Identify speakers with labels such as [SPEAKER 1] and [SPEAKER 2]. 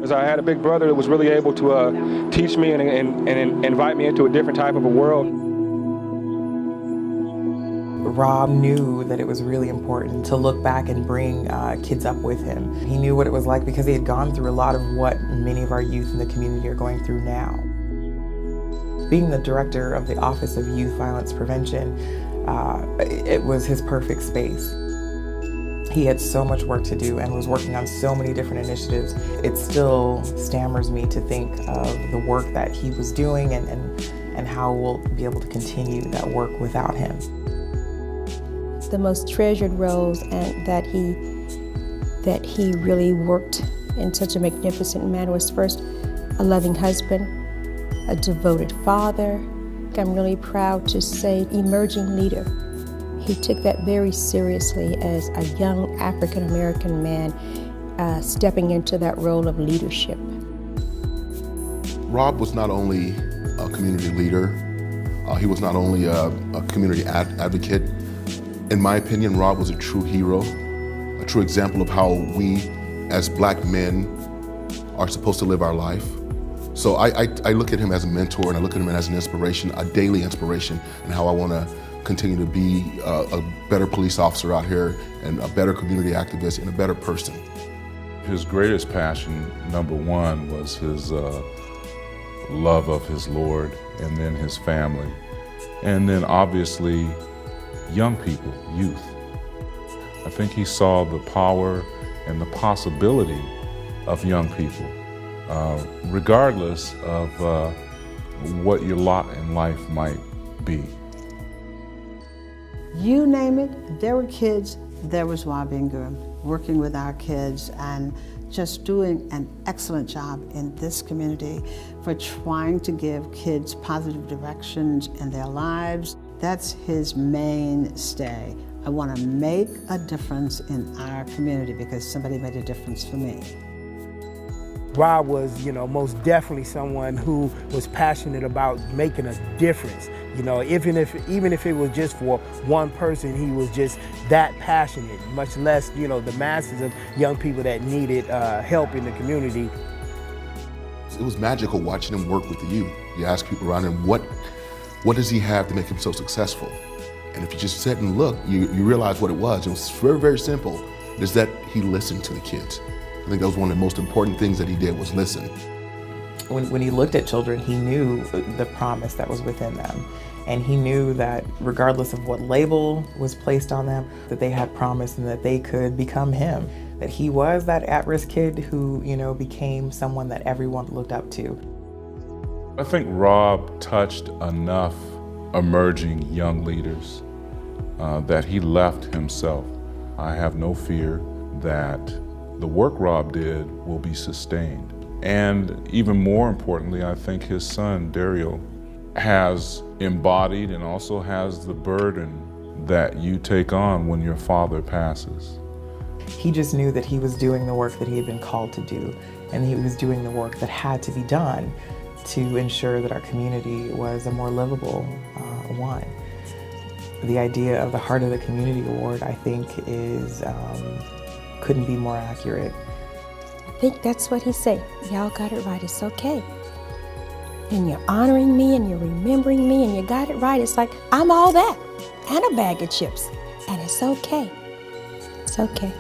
[SPEAKER 1] Because I had a big brother that was really able to teach me and invite me into a different type of a world.
[SPEAKER 2] Rob knew that it was really important to look back and bring kids up with him. He knew what it was like because he had gone through a lot of what many of our youth in the community are going through now. Being the director of the Office of Youth Violence Prevention, it was his perfect space. He had so much work to do and was working on so many different initiatives. It still stammers me to think of the work that he was doing and how we'll be able to continue that work without him.
[SPEAKER 3] The most treasured roles and that he really worked in such a magnificent manner was first a loving husband, a devoted father. I'm really proud to say emerging leader. He took that very seriously as a young African-American man stepping into that role of leadership.
[SPEAKER 4] Rob was not only a community leader, he was not only a community advocate. In my opinion, Rob was a true hero, a true example of how we as Black men are supposed to live our life. So I look at him as a mentor, and I look at him as an inspiration, a daily inspiration, and how I want to continue to be a better police officer out here and a better community activist and a better person.
[SPEAKER 5] His greatest passion, number one, was his love of his Lord, and then his family, and then obviously young people, youth. I think he saw the power and the possibility of young people, regardless of what your lot in life might be.
[SPEAKER 6] You name it, there were kids, there was Rob Ingram, working with our kids and just doing an excellent job in this community for trying to give kids positive directions in their lives. That's his mainstay. I want to make a difference in our community because somebody made a difference for me.
[SPEAKER 7] Rob was, most definitely someone who was passionate about making a difference. Even if it was just for one person, he was just that passionate, much less, the masses of young people that needed help in the community.
[SPEAKER 4] It was magical watching him work with the youth. You ask people around him, what does he have to make him so successful? And if you just sit and look, you realize what it was. It was very, very simple. It's that he listened to the kids. I think that was one of the most important things that he did, was listen.
[SPEAKER 2] When he looked at children, he knew the promise that was within them. And he knew that regardless of what label was placed on them, that they had promise and that they could become him. That he was that at-risk kid who, became someone that everyone looked up to.
[SPEAKER 5] I think Rob touched enough emerging young leaders that he left himself. I have no fear that the work Rob did will be sustained. And even more importantly, I think his son, Dario, has embodied and also has the burden that you take on when your father passes.
[SPEAKER 2] He just knew that he was doing the work that he had been called to do, and he was doing the work that had to be done to ensure that our community was a more livable one. The idea of the Heart of the Community Award, I think, couldn't be more accurate.
[SPEAKER 3] I think that's what he said. Y'all got it right, it's okay. And you're honoring me and you're remembering me and you got it right. It's like, I'm all that and a bag of chips. And it's okay. It's okay.